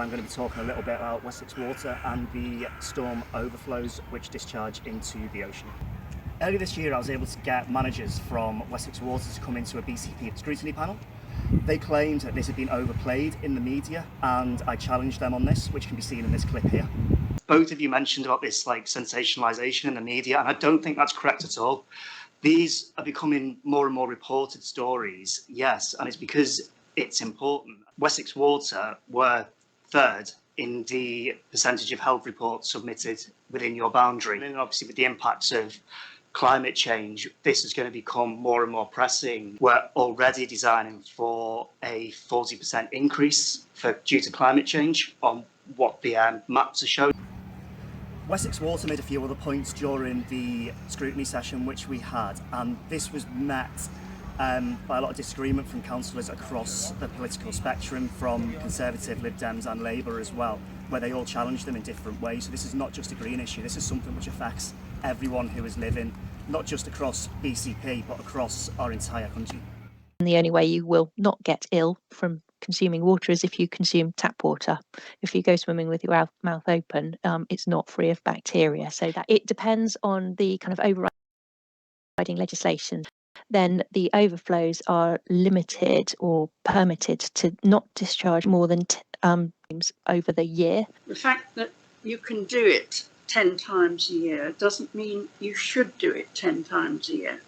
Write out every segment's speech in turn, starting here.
I'm going to be talking a little bit about Wessex Water and the storm overflows which discharge into the ocean. Earlier this year I was able to get managers from Wessex Water to come into a BCP scrutiny panel. They claimed that this had been overplayed in the media, and I challenged them on this, which can be seen in this clip here. Both of you mentioned about this sensationalisation in the media, and I don't think that's correct at all. These are becoming more and more reported stories, yes, and it's because it's important. Wessex Water were third in the percentage of health reports submitted within your boundary. And obviously with the impacts of climate change, this is going to become more and more pressing. We're already designing for a 40% increase due to climate change on what the maps are showing. Wessex Water made a few other points during the scrutiny session which we had, and this was met by a lot of disagreement from councillors across the political spectrum, from Conservative, Lib Dems and Labour as well, where they all challenged them in different ways. So this is not just a green issue, this is something which affects everyone who is living, not just across BCP, but across our entire country. And the only way you will not get ill from consuming water is if you consume tap water. If you go swimming with your mouth open, it's not free of bacteria. So that it depends on the kind of overriding legislation. Then the overflows are limited or permitted to not discharge more than times over the year. The fact that you can do it 10 times a year doesn't mean you should do it 10 times a year.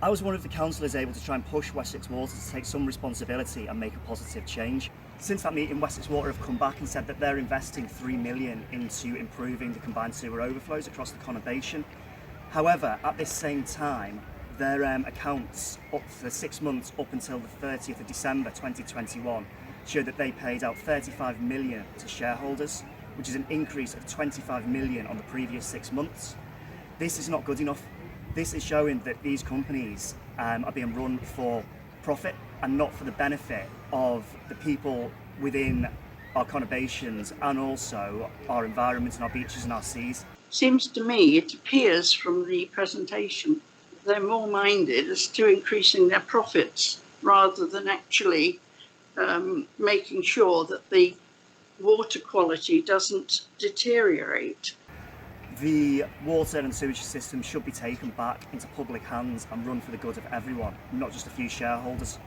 I was one of the councillors able to try and push Wessex Water to take some responsibility and make a positive change. Since that meeting, Wessex Water have come back and said that they're investing £3 million into improving the combined sewer overflows across the conurbation. However, at this same time, their accounts up for 6 months up until the 30th of December 2021 showed that they paid out £35 million to shareholders, which is an increase of £25 million on the previous 6 months. This is not good enough. This is showing that these companies are being run for profit and not for the benefit of the people within our conurbations and also our environment and our beaches and our seas. Seems to me, it appears from the presentation, they're more minded as to increasing their profits rather than actually making sure that the water quality doesn't deteriorate. The water and sewage system should be taken back into public hands and run for the good of everyone, not just a few shareholders.